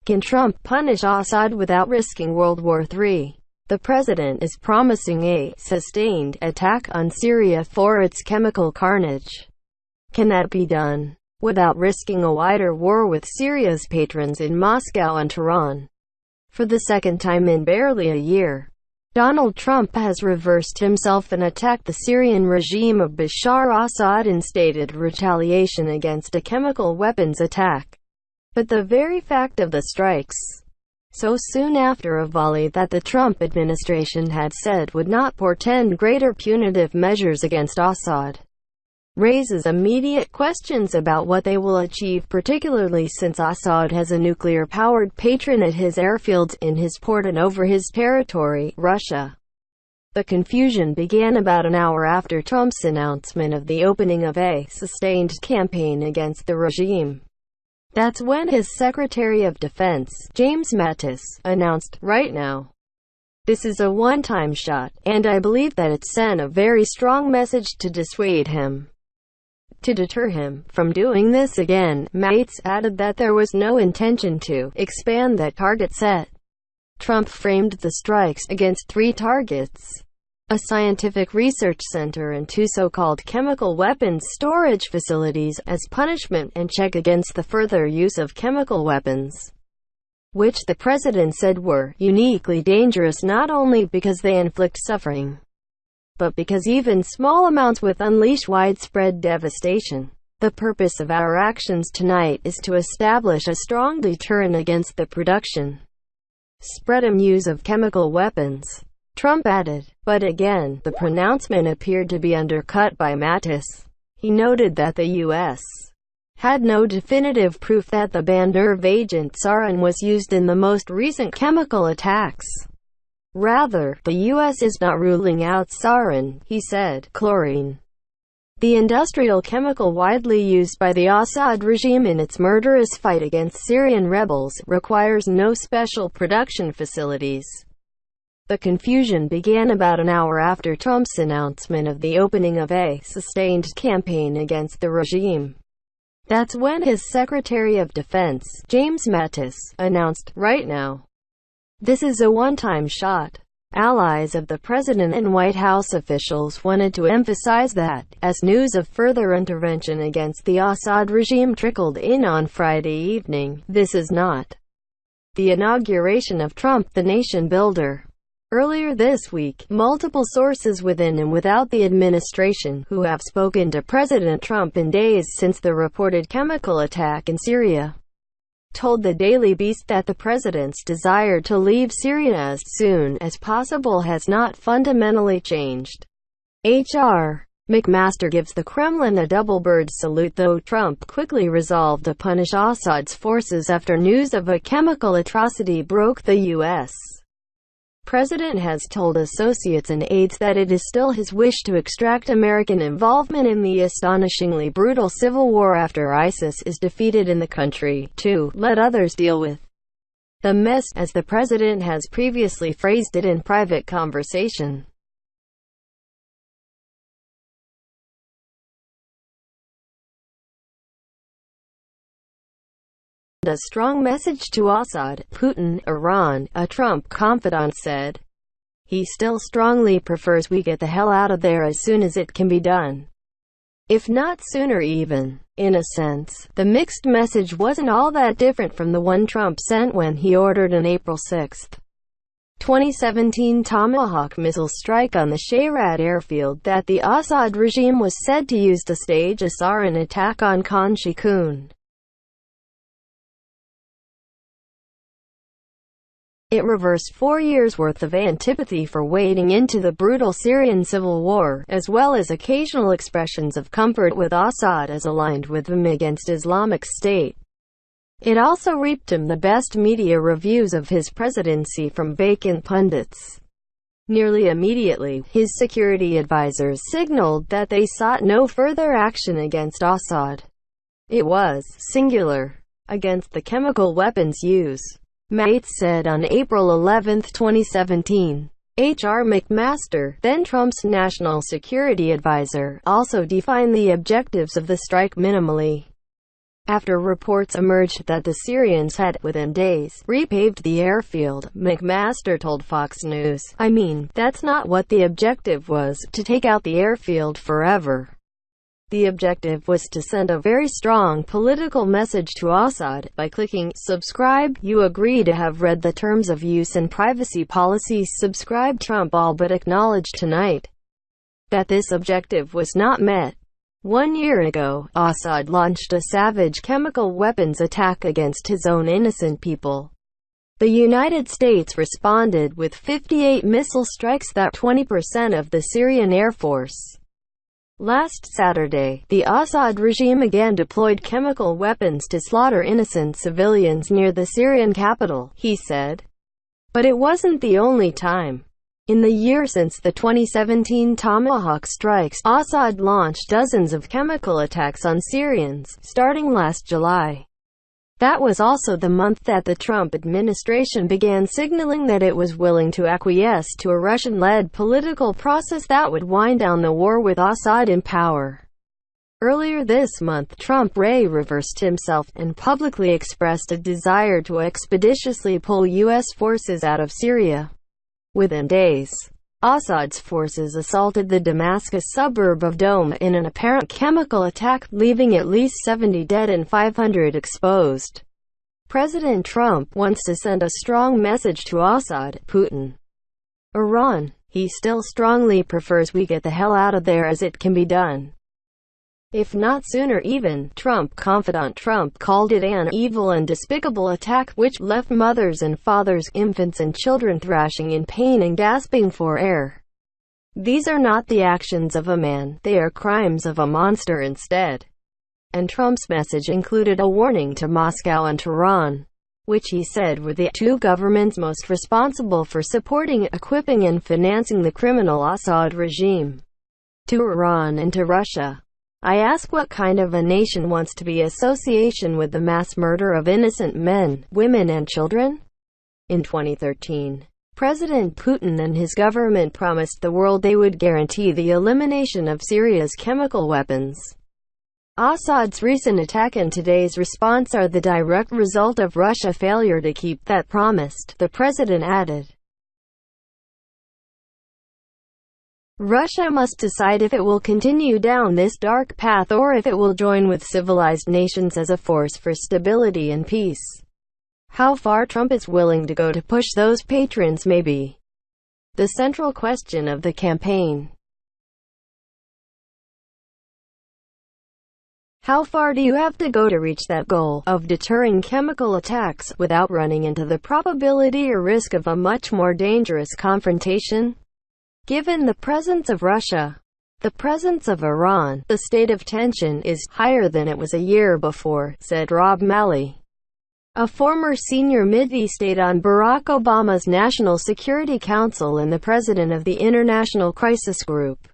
Can Trump punish Assad without risking World War III? The president is promising a sustained attack on Syria for its chemical carnage. Can that be done without risking a wider war with Syria's patrons in Moscow and Tehran? For the second time in barely a year, Donald Trump has reversed himself and attacked the Syrian regime of Bashar Assad in stated retaliation against a chemical weapons attack. But the very fact of the strikes, so soon after a volley that the Trump administration had said would not portend greater punitive measures against Assad, raises immediate questions about what they will achieve, particularly since Assad has a nuclear-powered patron at his airfields, in his port and over his territory, Russia. The confusion began about an hour after Trump's announcement of the opening of a sustained campaign against the regime. That's when his Secretary of Defense, James Mattis, announced, "Right now, this is a one-time shot, and I believe that it sent a very strong message to dissuade him, to deter him from doing this again." Mattis added that there was no intention to expand that target set. Trump framed the strikes against three targets: a scientific research center and two so-called chemical weapons storage facilities, as punishment and check against the further use of chemical weapons, which the president said were uniquely dangerous not only because they inflict suffering, but because even small amounts with unleash widespread devastation. The purpose of our actions tonight is to establish a strong deterrent against the production, spread and use of chemical weapons, Trump added. But again, the pronouncement appeared to be undercut by Mattis. He noted that the U.S. had no definitive proof that the banned nerve agent sarin was used in the most recent chemical attacks. Rather, the U.S. is not ruling out sarin, he said. Chlorine, the industrial chemical widely used by the Assad regime in its murderous fight against Syrian rebels, requires no special production facilities. The confusion began about an hour after Trump's announcement of the opening of a sustained campaign against the regime. That's when his Secretary of Defense, James Mattis, announced, "Right now, this is a one-time shot." Allies of the president and White House officials wanted to emphasize that, as news of further intervention against the Assad regime trickled in on Friday evening, this is not the inauguration of Trump the nation builder. Earlier this week, multiple sources within and without the administration, who have spoken to President Trump in days since the reported chemical attack in Syria, told the Daily Beast that the president's desire to leave Syria as soon as possible has not fundamentally changed. H.R. McMaster gives the Kremlin a double-bird salute, though Trump quickly resolved to punish Assad's forces after news of a chemical atrocity broke. The U.S. president has told associates and aides that it is still his wish to extract American involvement in the astonishingly brutal civil war after ISIS is defeated in the country, to let others deal with the mess, as the president has previously phrased it in private conversation. A strong message to Assad, Putin, Iran, a Trump confidant said. He still strongly prefers we get the hell out of there as soon as it can be done, if not sooner even. In a sense, the mixed message wasn't all that different from the one Trump sent when he ordered an April 6, 2017 Tomahawk missile strike on the Shayrat airfield that the Assad regime was said to use to stage a sarin attack on Khan Sheikhoun. It reversed 4 years' worth of antipathy for wading into the brutal Syrian civil war, as well as occasional expressions of comfort with Assad as aligned with him against Islamic State. It also reaped him the best media reviews of his presidency from vacant pundits. Nearly immediately, his security advisors signaled that they sought no further action against Assad. It was, singular, against the chemical weapons use. Mattis said on April 11, 2017. H.R. McMaster, then Trump's national security advisor, also defined the objectives of the strike minimally. after reports emerged that the Syrians had, within days, repaved the airfield. McMaster told Fox News, "I mean, that's not what the objective was, to take out the airfield forever. The objective was to send a very strong political message to Assad. By clicking subscribe, you agree to have read the terms of use and privacy policies. Subscribe." Trump all but acknowledged tonight that this objective was not met. 1 year ago, Assad launched a savage chemical weapons attack against his own innocent people. The United States responded with 58 missile strikes, that 20% of the Syrian Air Force. Last Saturday, the Assad regime again deployed chemical weapons to slaughter innocent civilians near the Syrian capital, he said. But it wasn't the only time. In the year since the 2017 Tomahawk strikes, Assad launched dozens of chemical attacks on Syrians, starting last July. That was also the month that the Trump administration began signaling that it was willing to acquiesce to a Russian-led political process that would wind down the war with Assad in power. Earlier this month, Trump reversed himself and publicly expressed a desire to expeditiously pull U.S. forces out of Syria. Within days, Assad's forces assaulted the Damascus suburb of Douma in an apparent chemical attack, leaving at least 70 dead and 500 exposed. President Trump wants to send a strong message to Assad, Putin, Iran. He still strongly prefers we get the hell out of there as it can be done, if not sooner even. Trump confidant Trump called it an evil and despicable attack, which left mothers and fathers, infants and children thrashing in pain and gasping for air. These are not the actions of a man, they are crimes of a monster instead. And Trump's message included a warning to Moscow and Tehran, which he said were the two governments most responsible for supporting, equipping and financing the criminal Assad regime. To Iran and to Russia, I ask, what kind of a nation wants to be association with the mass murder of innocent men, women and children? In 2013, President Putin and his government promised the world they would guarantee the elimination of Syria's chemical weapons. Assad's recent attack and today's response are the direct result of Russia's failure to keep that promise, the president added. Russia must decide if it will continue down this dark path or if it will join with civilized nations as a force for stability and peace. How far Trump is willing to go to push those patrons may be the central question of the campaign. How far do you have to go to reach that goal of deterring chemical attacks without running into the probability or risk of a much more dangerous confrontation? Given the presence of Russia, the presence of Iran, the state of tension is higher than it was a year before, said Rob Malley, a former senior Middle East aide on Barack Obama's National Security Council and the president of the International Crisis Group.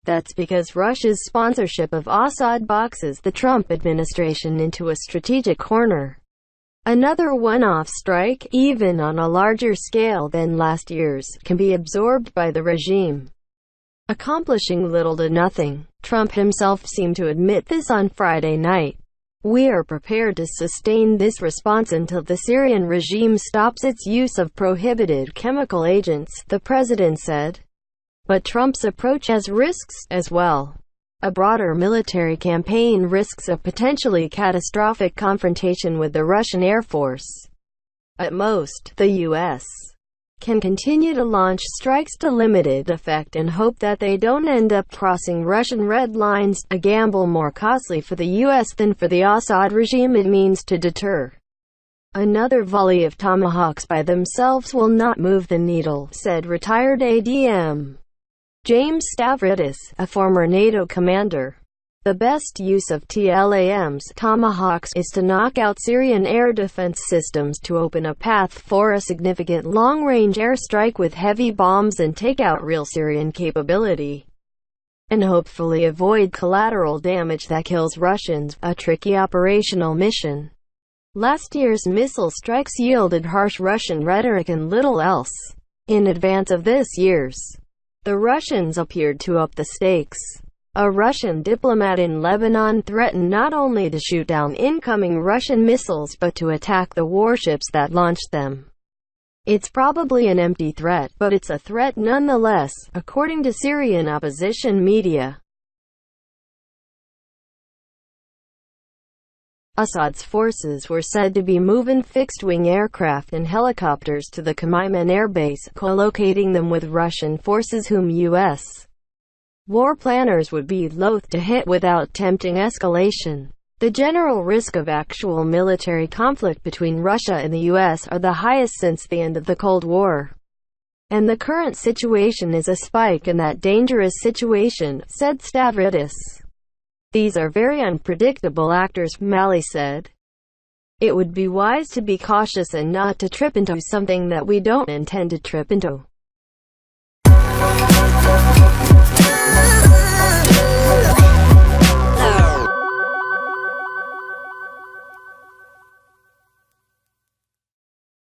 That's because Russia's sponsorship of Assad boxes the Trump administration into a strategic corner. Another one-off strike, even on a larger scale than last year's, can be absorbed by the regime, accomplishing little to nothing. Trump himself seemed to admit this on Friday night. We are prepared to sustain this response until the Syrian regime stops its use of prohibited chemical agents, the president said. But Trump's approach has risks, as well. A broader military campaign risks a potentially catastrophic confrontation with the Russian Air Force. At most, the U.S. can continue to launch strikes to limited effect and hope that they don't end up crossing Russian red lines, a gamble more costly for the U.S. than for the Assad regime it means to deter. Another volley of tomahawks by themselves will not move the needle, said retired ADM James Stavridis, a former NATO commander. The best use of TLAM's Tomahawks is to knock out Syrian air defense systems to open a path for a significant long-range airstrike with heavy bombs and take out real Syrian capability, and hopefully avoid collateral damage that kills Russians, a tricky operational mission. Last year's missile strikes yielded harsh Russian rhetoric and little else. In advance of this year's, the Russians appeared to up the stakes. A Russian diplomat in Lebanon threatened not only to shoot down incoming Russian missiles but to attack the warships that launched them. It's probably an empty threat, but it's a threat nonetheless, according to Syrian opposition media. Assad's forces were said to be moving fixed-wing aircraft and helicopters to the Khmeimim airbase, co-locating them with Russian forces whom U.S. war planners would be loath to hit without tempting escalation. The general risk of actual military conflict between Russia and the U.S. are the highest since the end of the Cold War. And the current situation is a spike in that dangerous situation, said Stavridis. These are very unpredictable actors, Malley said. It would be wise to be cautious and not to trip into something that we don't intend to trip into.